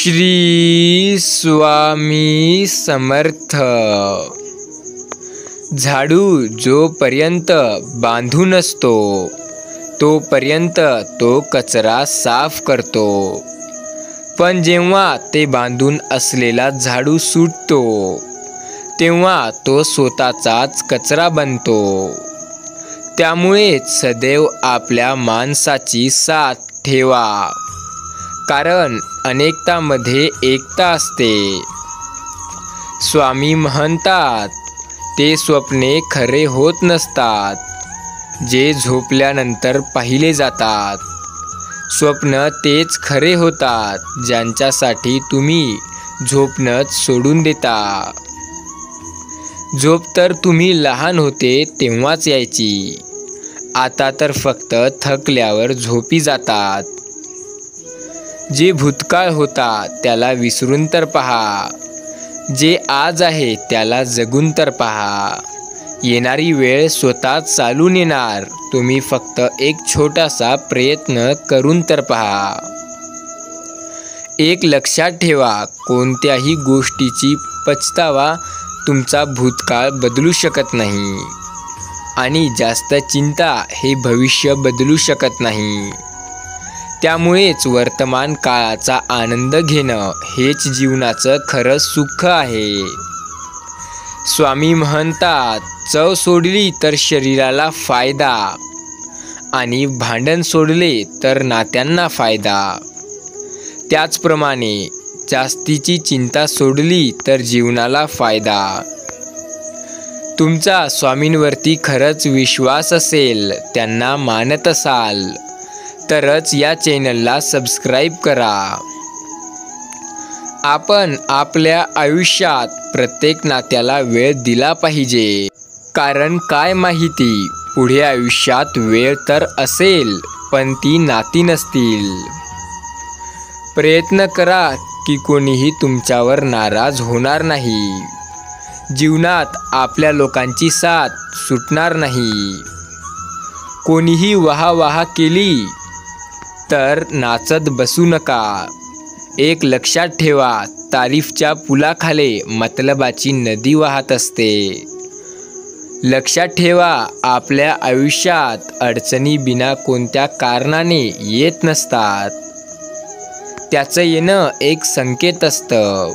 श्री स्वामी समर्थ। झाडू जोपर्यंत बांधून असतो तोपर्यंत तो कचरा साफ करतो, पण जेव्हा ते बांधून असलेला झाडू सुटतो तेव्हा तो स्वतःचाच कचरा बनतो। त्यामुळे सदैव आपल्या माणसाची साथ ठेवा, कारण अनेकतामध्ये एकता असते। स्वामी म्हणतात, ते स्वप्ने खरे होत नसतात जे झोपल्यानंतर पाहिले जातात। स्वप्न तेच खरे होतात ज्यांच्यासाठी तुम्ही झोपणंच सोडून देता। झोप तर तुम्ही लहान होते तेव्हाच यायची, आता तर फक्त थकल्यावर झोपी जातात। जे भूतकाळ होता त्याला विसरून तर पहा, जे आज आहे त्याला जगून तर पहा। येणारी वेळ स्वतःच चालून येणार, तुम्ही फक्त एक छोटासा प्रयत्न करून तर पहा। एक लक्षात ठेवा, कोणत्याही गोष्टीची पछतावा तुमचा भूतकाळ बदलू शकत नाही, आणि जास्त चिंता हे भविष्य बदलू शकत नाही। त्यामुळेच वर्तमान काळाचा आनंद घेणं हेच जीवनाचं खरं सुख आहे। स्वामी म्हणतात, चव सोडली तर शरीराला फायदा, आणि भांडण सोडले तर नात्यांना फायदा। त्याचप्रमाणे जास्तीची चिंता सोडली तर जीवनाला फायदा। तुमचा स्वामींवरती खरंच विश्वास असेल, त्यांना मानत असाल तरच या चॅनलला सबस्क्राईब करा। आपण आपल्या आयुष्यात प्रत्येक नात्याला वेळ दिला पाहिजे, कारण काय माहिती पुढे आयुष्यात वेळ तर असेल पण ती नाती नसतील। प्रयत्न करा की कोणीही तुमच्यावर नाराज होणार नाही। जीवनात आपल्या लोकांची साथ सुटणार नाही। कोणीही वाह केली तर नाचत बसू नका। एक लक्षात ठेवा, तारीफच्या पुलाखाली मतलबाची नदी वाहत असते। लक्षात ठेवा, आपल्या आयुष्यात अडचणी बिना कोणत्या कारणाने येत नसतात, त्याचं येणं एक संकेत असतं।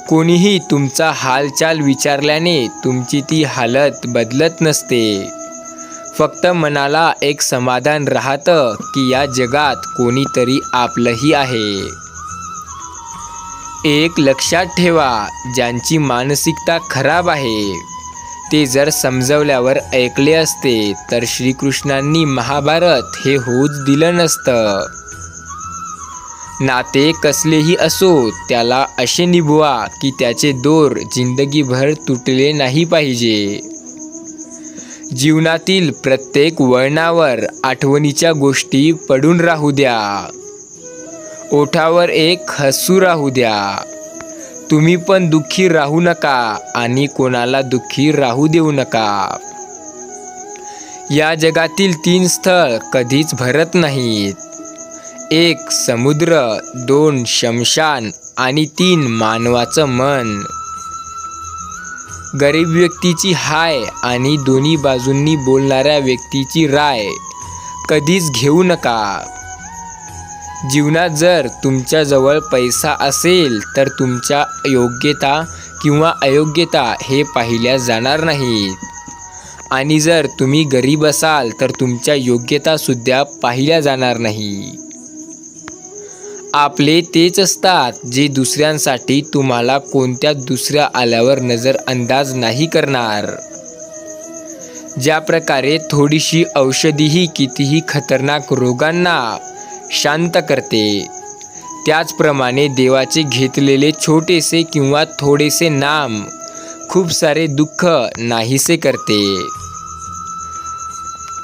कोणीही तुमचा हालचाल विचारल्याने तुमची ती हालत बदलत नसते, फक्त मनाला एक समाधान राहतं की या जगात कोणीतरी आपलंही आहे। एक लक्षात ठेवा, ज्यांची मानसिकता खराब आहे ते जर समजवल्यावर ऐकले असते तर श्रीकृष्णांनी महाभारत हे होऊच दिलं नसतं। नाते कसलेही असो त्याला असे निभवा की त्याचे दोर जिंदगीभर तुटले नाही पाहिजे। जीवनातील प्रत्येक वळणावर आठवणीच्या गोष्टी पडून राहू द्या, ओठावर एक हसू राहू द्या। तुम्ही पण दुःखी राहू नका आणि कोणाला दुःखी राहू देऊ नका। या जगातील 3 स्थळ कधीच भरत नाहीत, 1 समुद्र, 2 शमशान आणि 3 मानवाचं मन। गरीब व्यक्तीची हाय आणि दोन्ही बाजूंनी बोलणाऱ्या व्यक्तीची राय कधीच घेऊ नका। जीवनात जर तुमच्याजवळ पैसा असेल तर तुमच्या योग्यता किंवा अयोग्यता हे पाहिल्या जाणार नाहीत, आणि जर तुम्ही गरीब असाल तर तुमच्या योग्यतासुद्धा पाहिल्या जाणार नाही। आपले तेच असतात जे दुसऱ्यांसाठी तुम्हाला कोणत्या दुसऱ्या आल्यावर नजरअंदाज नाही करणार। ज्या प्रकारे थोडीशी औषधीही कितीही खतरनाक रोगांना शांत करते, त्याचप्रमाणे देवाचे घेतलेले छोटेसे किंवा थोडेसे नाम खूप सारे दुःख नाहीसे करते।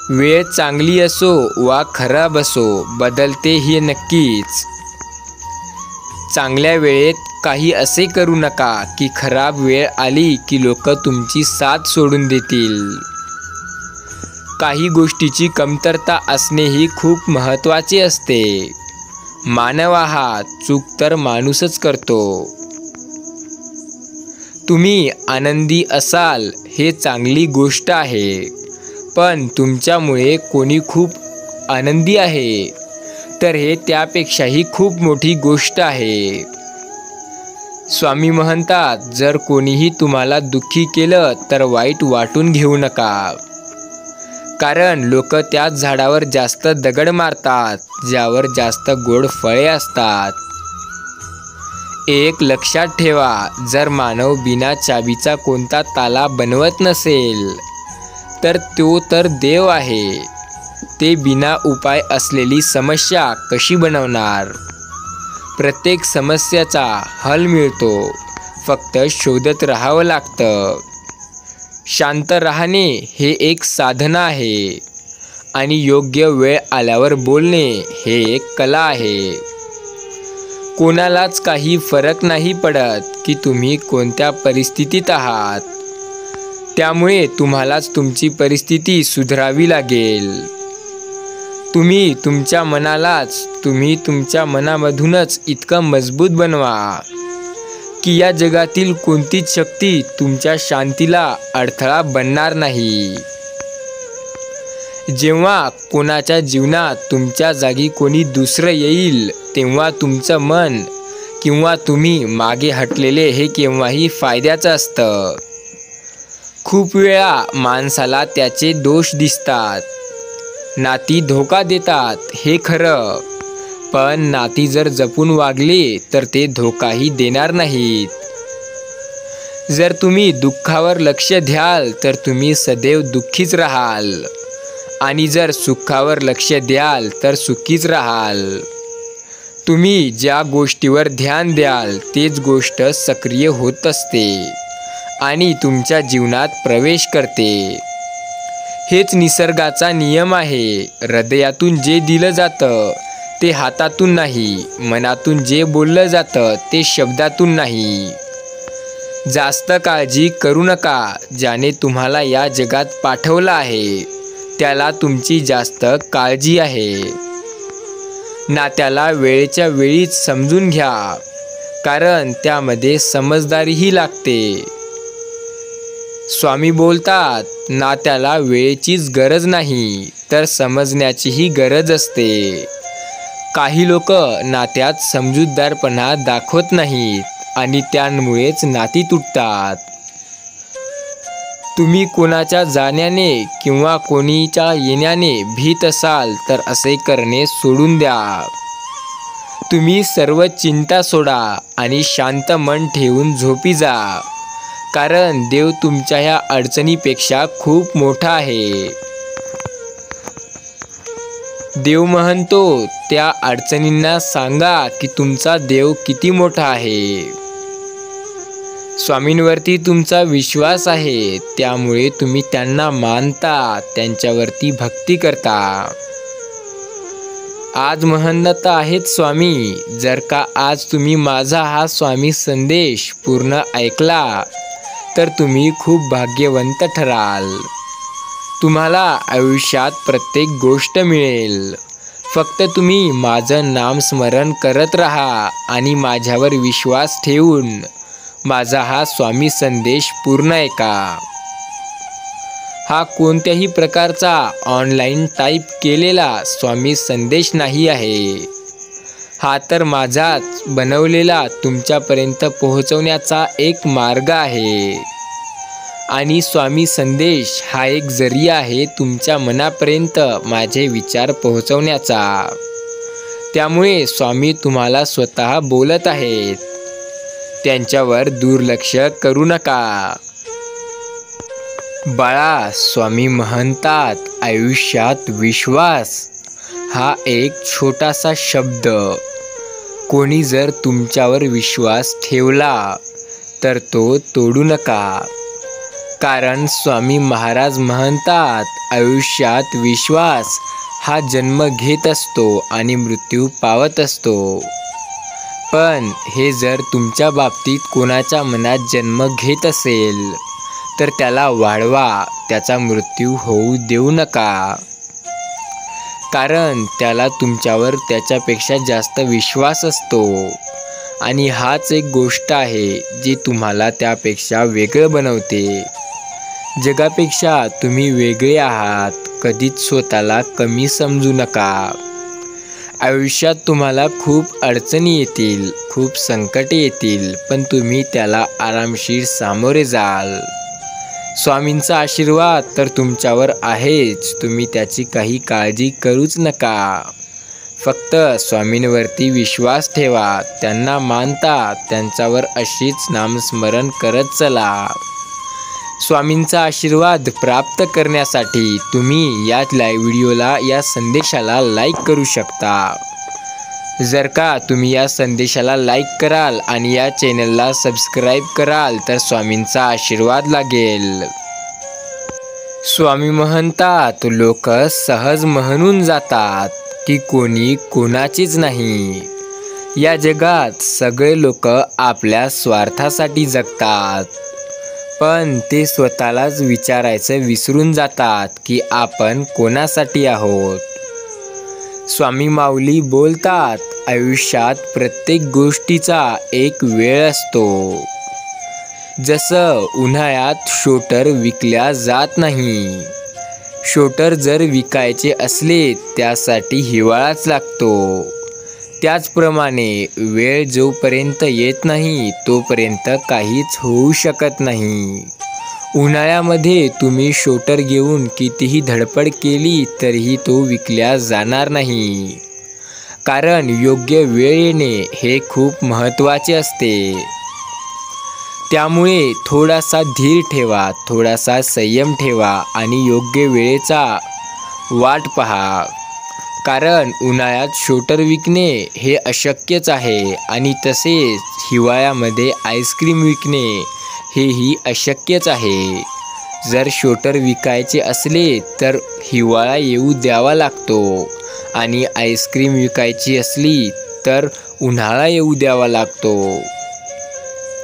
वेळ चांगली असो वा खराब असो, बदलते हे नक्कीच। चांगल्या वेळेत काही असे करू नका की खराब वेळ आली की लोक तुमची साथ सोडून देतील। काही गोष्टीची कमतरता असणेही खूप महत्त्वाचे असते, मानव आहात, चूक तर माणूसच करतो. तुम्ही आनंदी असाल हे चांगली गोष्ट आहे, पण तुमच्यामुळे कोणी खूप आनंदी आहे तर हे त्यापेक्षाही खूप मोठी गोष्ट आहे. स्वामी म्हणतात, जर कोणीही तुम्हाला दुःखी केलं तर वाईट वाटून घेऊ नका, कारण लोक त्याच झाडावर जास्त दगड मारतात ज्यावर जास्त गोड फळे असतात. एक लक्षात ठेवा, जर मानव बिना चावीचा कोणता ताला बनवत नसेल तर तो तर देव आहे. ते बिना उपाय असलेली समस्या कशी बनवणार? प्रत्येक समस्येचा हल मिळतो, फक्त शोधत राहावं लागतं. शांत राहणे हे एक साधना आहे आणि योग्य वेळ आल्यावर बोलणे हे एक कला आहे. कोणालाच काही फरक नाही पडत की तुम्ही कोणत्या परिस्थितीत आहात. त्यामुळे तुम्हालाच तुमची परिस्थिती सुधारावी लागेल. तुम्ही तुमच्या मनामधूनच इतकं मजबूत बनवा की या जगातील कोणतीच शक्ती तुमच्या शांतीला अडथळा बनणार नाही. जेव्हा कोणाच्या जीवनात तुमच्या जागी कोणी दुसरं येईल तेव्हा तुमचं मन किंवा तुम्ही मागे हटलेले हे केव्हाही फायद्याचं असतं. खूप वेळा माणसाला त्याचे दोष दिसतात. नाती धोका देतात हे खरं, पण नाती जर जपून वागली तर ते धोकाही देणार नाहीत. जर तुम्ही दुःखावर लक्ष द्याल तर तुम्ही सदैव दुःखीच राहाल आणि जर सुखावर लक्ष द्याल तर सुखीच राहाल. तुम्ही ज्या गोष्टीवर ध्यान द्याल तेच गोष्ट सक्रिय होत असते आणि तुमच्या जीवनात प्रवेश करते. हेच निसर्गाचा नियम आहे. हृदयातून जे दिलं जातं ते हातातून नाही, मनातून जे बोललं जातं ते शब्दातून नाही. जास्त काळजी करू नका. ज्याने तुम्हाला या जगात पाठवलं आहे त्याला तुमची जास्त काळजी आहे. नात्याला वेळेच्या वेळीच समजून घ्या, कारण त्यामध्ये समजदारीही लागते. स्वामी बोलतात, नात्याला वेळेचीच गरज नाही तर समजण्याचीही गरज असते. काही लोक नात्यात समजूतदारपणा दाखवत नाहीत आणि त्यामुळेच नाती तुटतात. तुम्ही कोणाच्या जाण्याने किंवा कोणीच्या येण्याने भीत असाल तर असे करणे सोडून द्या. तुम्ही सर्व चिंता सोडा आणि शांत मन ठेवून झोपी जा, कारण देव तुमच्या ह्या अडचणीपेक्षा खूप मोठा आहे. देव म्हणतो, त्या अडचणींना सांगा की तुमचा देव किती मोठा आहे. स्वामींवरती तुमचा विश्वास आहे, त्यामुळे तुम्ही त्यांना मानता, त्यांच्यावरती भक्ती करता. आज म्हणत आहेत स्वामी, जर का आज तुम्ही माझा हा स्वामी संदेश पूर्ण ऐकला तर तुम्ही खूप भाग्यवंत ठराल. तुम्हाला आयुष्यात प्रत्येक गोष्ट मिळेल. फक्त तुम्ही माझं नामस्मरण करत राहा आणि माझ्यावर विश्वास ठेवून माझा हा स्वामी संदेश पूर्ण ऐका. हा कोणत्याही प्रकारचा ऑनलाईन टाईप केलेला स्वामी संदेश नाही आहे. हा तर माझाच बनवलेला तुमच्यापर्यंत पोहोचवण्याचा एक मार्ग आहे आणि स्वामी संदेश हा एक जरिया आहे तुमच्या मनापर्यंत माझे विचार पोहोचवण्याचा. त्यामुळे स्वामी तुम्हाला स्वतः बोलत आहेत, त्यांच्यावर दुर्लक्ष करू नका. बाळा, स्वामी म्हणतात, आयुष्यात विश्वास हा एक छोटासा शब्द. कोणी जर तुमच्यावर विश्वास ठेवला तर तो तोडू नका, कारण स्वामी महाराज म्हणतात, आयुष्यात विश्वास हा जन्म घेत असतो आणि मृत्यू पावत असतो. पण हे जर तुमच्या बाबतीत कोणाच्या मनात जन्म घेत असेल तर त्याला वाढवा, त्याचा मृत्यू होऊ देऊ नका. कारण त्याला तुमच्यावर त्याच्यापेक्षा जास्त विश्वास असतो आणि हाच एक गोष्ट आहे जी तुम्हाला त्यापेक्षा वेगळं बनवते. जगापेक्षा तुम्ही वेगळे आहात. कधीच स्वतःला कमी समजू नका. आयुष्यात तुम्हाला खूप अडचणी येतील, खूप संकटे येतील, पण तुम्ही त्याला आरामशीर सामोरे जाल. स्वामींचा आशीर्वाद तर तुमच्यावर आहेच. तुम्ही त्याची काही काळजी करूच नका. फक्त स्वामींवरती विश्वास ठेवा. त्यांना मानता, त्यांच्यावर अशीच नामस्मरण करत चला. स्वामींचा आशीर्वाद प्राप्त करण्यासाठी तुम्ही या व्हिडिओला, या संदेशाला लाईक करू शकता. जर का तुम्ही या संदेशाला लाईक कराल आणि या चॅनलला सबस्क्राईब कराल तर स्वामींचा आशीर्वाद लागेल. स्वामी म्हणतात, लोक सहज म्हणून जातात की कोणी कोणाचीच नाही. या जगात सगळे लोक आपल्या स्वार्थासाठी जगतात, पण ते स्वतःलाच विचारायचं विसरून जातात की आपण कोणासाठी आहोत. स्वामी माऊली बोलतात, आयुष्यात प्रत्येक गोष्टीचा एक वेळ असतो. जसं उन्हाळ्यात शोटर विकल्या जात नाही. शोटर जर विकायचे असले त्यासाठी हिवाळाच लागतो. त्याचप्रमाणे वेळ जोपर्यंत येत नाही तोपर्यंत काहीच होऊ शकत नाही. उन्हाळ्यामध्ये तुम्ही शोटर घेऊन कितीही धडपड केली तरीही तो विकल्या जाणार नाही. कारण योग्य वेळ येणे हे खूप महत्त्वाचे असते. त्यामुळे थोडासा धीर ठेवा, थोडासा संयम ठेवा आणि योग्य वेळेचा वाट पहा. कारण उन्हाळ्यात शोटर विकणे हे अशक्यच आहे आणि तसेच हिवाळ्यामध्ये आईस्क्रीम विकणे हेही अशक्यच आहे. जर शोटर विकायचे असले तर हिवाळा येऊ द्यावा लागतो आणि आईस्क्रीम विकायची असली तर उन्हाळा येऊ द्यावा लागतो.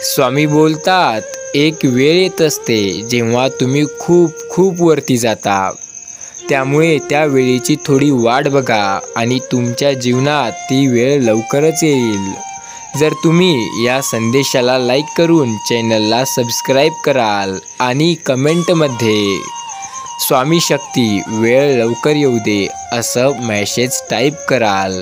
स्वामी बोलतात, एक वेळ येत असते जेव्हा तुम्ही खूप खूप वरती जाता. त्यामुळे त्या वेळेची थोडी वाट बघा आणि तुमच्या जीवनात ती वेळ लवकरच येईल. जर तुम्ही या संदेशाला लाईक करून चॅनलला सबस्क्राईब कराल आणि कमेंटमध्ये स्वामी शक्ती वेळ लवकर येऊ दे असं मेसेज टाईप कराल.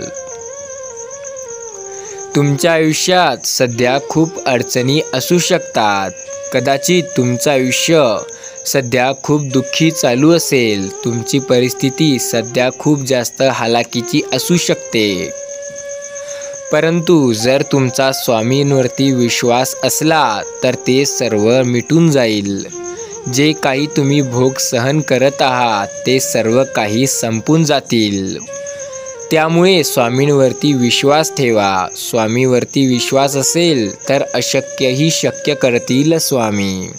तुमच्या आयुष्यात सध्या खूप अडचणी असू शकतात. कदाचित तुमचं आयुष्य सध्या खूप दुःखी चालू असेल. तुमची परिस्थिती सध्या खूप जास्त हालाकीची असू शकते. परंतु जर तुमचा स्वामींवरती विश्वास असला तर ते सर्व मिटून जाईल. जे काही तुम्ही भोग सहन करत आहात ते सर्व काही संपून जातील. त्यामुळे स्वामींवरती विश्वास ठेवा. स्वामीवरती विश्वास असेल तर अशक्यही शक्य करतील स्वामी.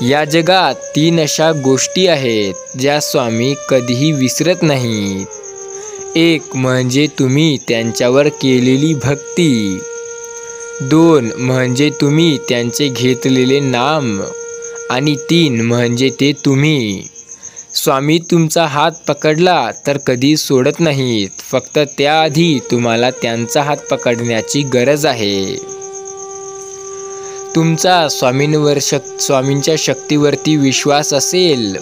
या जगात 3 अशा गोष्टी आहेत ज्या स्वामी कधीही विसरत नाहीत. 1 म्हणजे तुम्ही त्यांच्यावर केलेली भक्ती. 2 म्हणजे तुम्ही त्यांचे घेतलेले नाम आणि 3 म्हणजे ते तुम्ही. स्वामी तुमचा हात पकडला तर कधी सोडत नाहीत. फक्त त्याआधी तुम्हाला त्यांचा हात पकडण्याची गरज आहे. तुमचा स्वामींच्या शक्तीवरती विश्वास असेल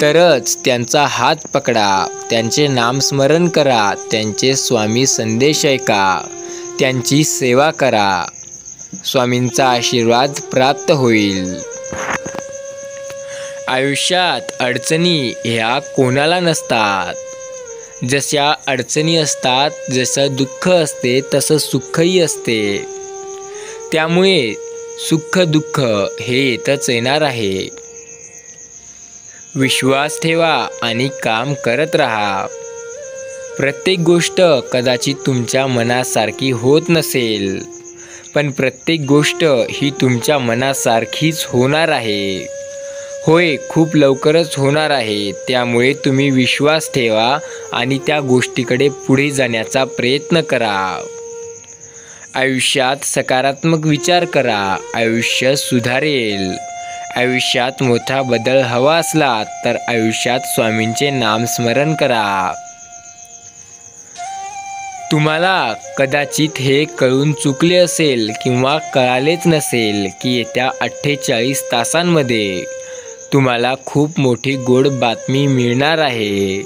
तरच त्यांचा हात पकडा. त्यांचे नामस्मरण करा. त्यांचे स्वामी संदेश ऐका. त्यांची सेवा करा. स्वामींचा आशीर्वाद प्राप्त होईल. आयुष्यात अडचणी ह्या कोणाला नसतात. जशा अडचणी असतात, जसं दुःख असते तसं सुखही असते. त्यामुळे सुख दुःख हे येतच येणार आहे. विश्वास ठेवा आणि काम करत राहा. प्रत्येक गोष्ट कदाचित तुमच्या मनासारखी होत नसेल, पण प्रत्येक गोष्ट ही तुमच्या मनासारखीच होणार आहे. होय, खूप लवकरच होणार आहे. त्यामुळे तुम्ही विश्वास ठेवा आणि त्या गोष्टीकडे पुढे जाण्याचा प्रयत्न करा. आयुष्यात सकारात्मक विचार करा. आयुष्य सुधारेल. आयुष्यात मोठा बदल हवा असला तर आयुष्यात स्वामींचे नामस्मरण करा. तुम्हाला कदाचित हे कळून चुकले असेल किंवा कळालेच नसेल की येत्या 48 तासांमध्ये तुम्हाला खूप मोठी गोड बातमी मिळणार आहे.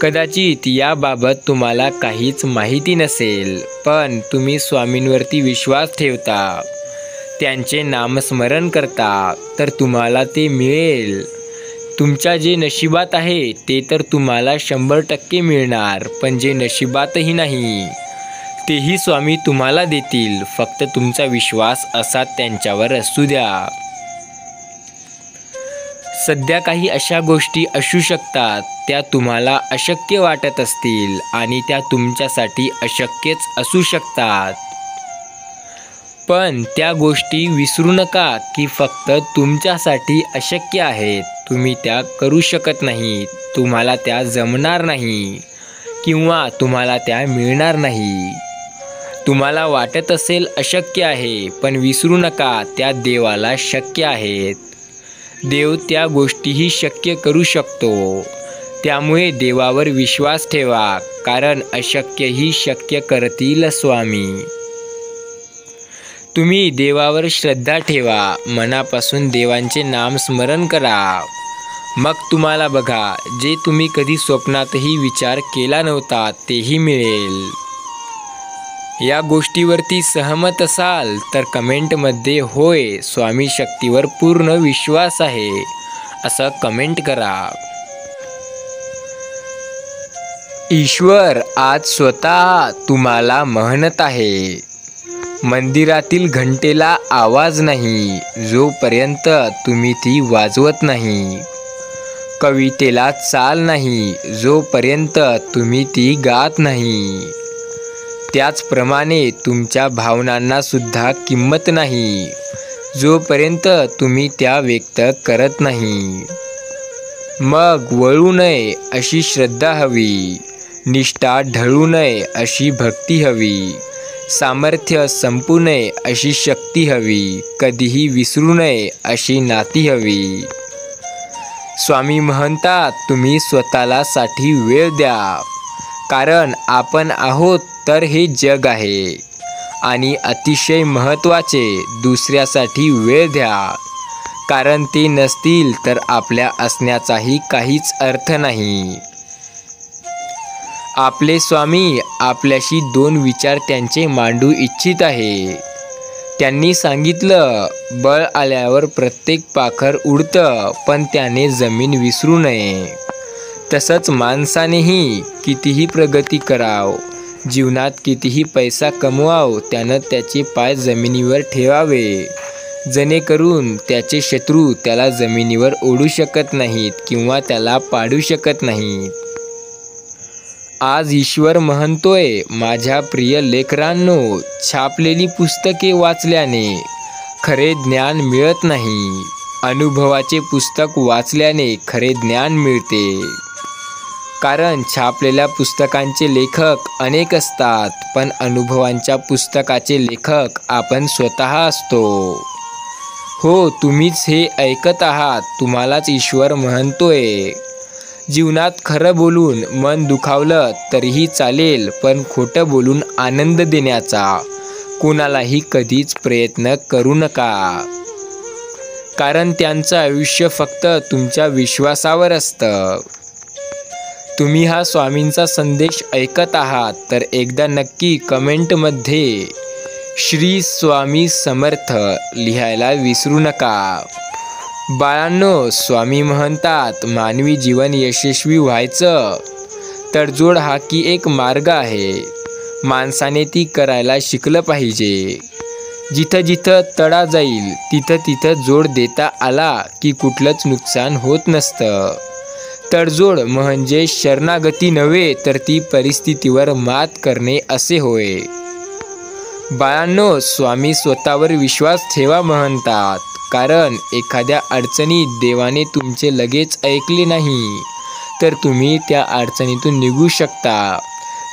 कदाचित याबाबत तुम्हाला काहीच माहिती नसेल, पण तुम्ही स्वामींवरती विश्वास ठेवता, त्यांचे नामस्मरण करता, तर तुम्हाला ते मिळेल. तुमच्या जे नशिबात आहे ते तर तुम्हाला 100% मिळणार, पण जे नशिबातही नाही तेही स्वामी तुम्हाला देतील. फक्त तुमचा विश्वास असा त्यांच्यावर असू द्या. सध्या काही अशा गोष्टी असू शकतात त्या तुम्हाला अशक्य वाटत असतील आणि त्या तुमच्यासाठी अशक्यच असू शकतात. पण त्या गोष्टी विसरू नका की फक्त तुमच्यासाठी अशक्य आहेत. तुम्ही त्या करू शकत नाही, तुम्हाला त्या जमणार नाही किंवा तुम्हाला त्या मिळणार नाही. तुम्हाला वाटत असेल अशक्य आहे, पण विसरू नका त्या देवाला शक्य आहेत. देव त्या गोष्टीही शक्य करू शकतो. त्यामुळे देवावर विश्वास ठेवा, कारण अशक्यही शक्य करतील स्वामी. तुम्ही देवावर श्रद्धा ठेवा, मनापासून देवांचे नाम स्मरण करा. मग तुम्हाला बघा, जे तुम्ही कधी स्वप्नातही विचार केला नव्हता तेही मिळेल. या गोष्टीवरती सहमत असाल तर कमेंटमध्ये होय, स्वामी शक्तीवर पूर्ण विश्वास आहे असं कमेंट करा. ईश्वर आज स्वतः तुम्हाला म्हणत आहे. मंदिरातील घंटेला आवाज नाही जोपर्यंत तुम्ही ती वाजवत नाही. कवितेला चाल नाही जोपर्यंत तुम्ही ती गात नाही. त्याचप्रमाणे तुमच्या भावनांना सुद्धा किंमत नाही जोपर्यंत तुम्ही त्या व्यक्त करत नाही. मग वळू नये अशी श्रद्धा हवी, निष्ठा ढळू नये अशी भक्ती हवी, सामर्थ्य संपू नये अशी शक्ती हवी, कधीही विसरू नये अशी नाती हवी. स्वामी म्हणतात, तुम्ही स्वतःला साठी वेळ द्या, कारण आपण आहोत तर हे जग आहे. आणि अतिशय महत्त्वाचे, दुसऱ्यासाठी वेळ द्या, कारण ते नसतील तर आपल्या असण्याचाही काहीच अर्थ नाही. आपले स्वामी आपल्याशी 2 विचार त्यांचे मांडू इच्छित आहे. त्यांनी सांगितलं, बळ आल्यावर प्रत्येक पाखर उडतं, पण त्याने जमीन विसरू नये. तसंच माणसानेही कितीही प्रगती कराव, जीवनात कितीही पैसा कमवाव, त्यानं त्याचे पाय जमिनीवर ठेवावे, जेणेकरून त्याचे शत्रू त्याला जमिनीवर ओढू शकत नाहीत किंवा त्याला पाडू शकत नाहीत. आज ईश्वर म्हणतोय, माझ्या प्रिय लेकरांनो, छापलेली पुस्तके वाचल्याने खरे ज्ञान मिळत नाही. अनुभवाचे पुस्तक वाचल्याने खरे ज्ञान मिळते. कारण छापलेल्या पुस्तकांचे लेखक अनेक असतात, पण अनुभवांच्या पुस्तकाचे लेखक आपण स्वतः असतो. हो, तुम्हीच हे ऐकत आहात. तुम्हालाच ईश्वर म्हणतोय, जीवनात खरं बोलून मन दुखावलं तरीही चालेल, पण खोटं बोलून आनंद देण्याचा कोणालाही कधीच प्रयत्न करू नका. कारण त्यांचं आयुष्य फक्त तुमच्या विश्वासावर असतं. तुम्ही हा स्वामींचा संदेश ऐकत आहात तर एकदा नक्की कमेंटमध्ये श्री स्वामी समर्थ लिहायला विसरू नका. बाळांनो, स्वामी म्हणतात, मानवी जीवन यशस्वी व्हायचं तडजोड हा की एक मार्ग आहे. माणसाने ती करायला शिकलं पाहिजे. जिथं जिथं तडा जाईल तिथं तिथं जोड देता आला की कुठलंच नुकसान होत नसतं. तडजोड म्हणजे शरणागती नव्हे, तर ती परिस्थितीवर मात करणे असे होय. बाळांनो, स्वामी स्वतःवर विश्वास ठेवा म्हणतात, कारण एखाद्या अडचणीत देवाने तुमचे लगेच ऐकले नाही तर तुम्ही त्या अडचणीतून निघू शकता.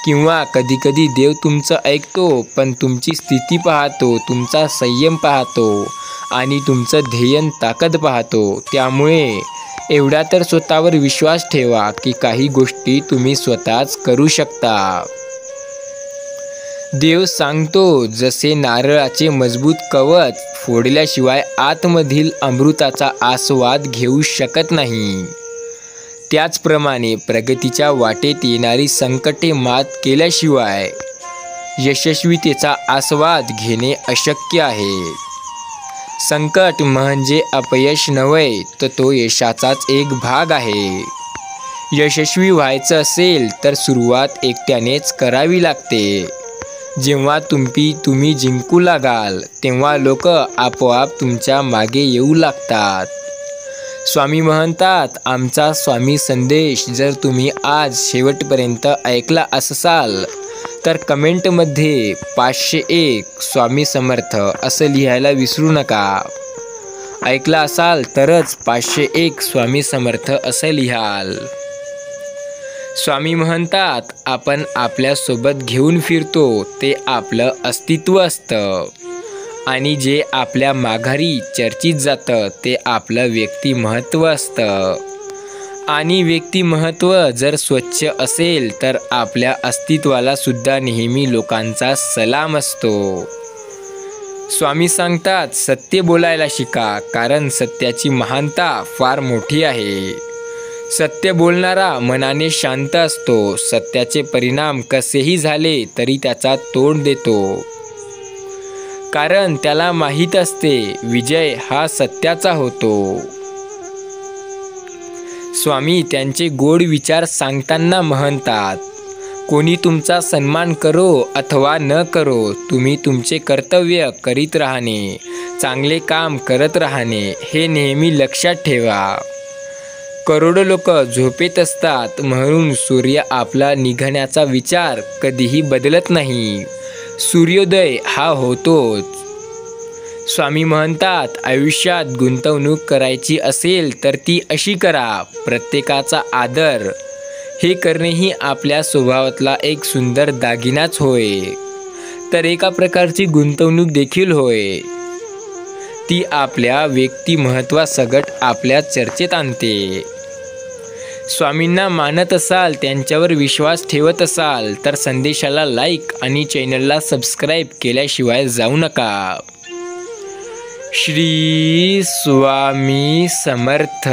किंवा कधीकधी देव तुमचं ऐकतो, पण तुमची स्थिती पाहतो, तुमचा संयम पाहतो आणि तुमचं ध्येय ताकद पाहतो. त्यामुळे एवढा तर स्वतःवर विश्वास ठेवा की काही गोष्टी तुम्ही स्वतःच करू शकता. देव सांगतो, जसे नारळाचे मजबूत कवच फोडल्याशिवाय आतमधील अमृताचा आस्वाद घेऊ शकत नाही, त्याचप्रमाणे प्रगतीच्या वाटेत येणारी संकटे मात केल्याशिवाय यशस्वीतेचा आस्वाद घेणे अशक्य आहे. संकट म्हणजे अपयश नव्हे, तर तो यशाचाच एक भाग आहे. यशस्वी व्हायचं असेल तर सुरुवात एकट्यानेच करावी लागते. जेव्हा तुम्ही जिंकू लागाल तेव्हा लोक आपोआप तुमच्या मागे येऊ लागतात. स्वामी म्हणतात, आमचा स्वामी संदेश जर तुम्ही आज शेवटपर्यंत ऐकला असाल तर कमेंटमध्ये 501 स्वामी समर्थ असं लिहायला विसरू नका. ऐकला असाल तरच 501 स्वामी समर्थ असं लिहाल. स्वामी म्हणतात, आपण आपल्यासोबत घेऊन फिरतो ते आपलं अस्तित्व असतं आणि जे आपल्या माघारी चर्चित जातं ते आपलं व्यक्तिमत्त्व असतं. आणि व्यक्तिमत्त्व जर स्वच्छ असेल तर आपल्या अस्तित्वाला सुद्धा नेहमी लोकांचा सलाम असतो. स्वामी सांगतात, सत्य बोलायला शिका, कारण सत्याची महानता फार मोठी आहे. सत्य बोलणारा मनाने शांत असतो. सत्याचे परिणाम कसेही झाले तरी त्याचा तोंड देतो, कारण त्याला माहीत असते विजय हा सत्याचा होतो. स्वामी त्यांचे गोड विचार सांगताना म्हणतात, कोणी तुमचा सन्मान करो अथवा न करो, तुम्ही तुमचे कर्तव्य करीत राहणे, चांगले काम करत राहणे हे नेहमी लक्षात ठेवा. करोडो लोक झोपेत असतात, म्हणून सूर्य आपला निघण्याचा विचार कधीही बदलत नाही. सूर्योदय हा होतोच. स्वामी म्हणतात, आयुष्यात गुंतवणूक करायची असेल तर ती अशी करा, प्रत्येकाचा आदर हे करणेही आपल्या स्वभावातला एक सुंदर दागिनाच होय, तर एका प्रकारची गुंतवणूक देखील होय. ती आपल्या व्यक्तिमत्त्वासकट आपल्या चर्चेत आणते. स्वामींना मानत असाल, त्यांच्यावर विश्वास ठेवत असाल तर संदेशाला लाईक आणि चॅनलला सबस्क्राईब केल्याशिवाय जाऊ नका. श्री स्वामी समर्थ.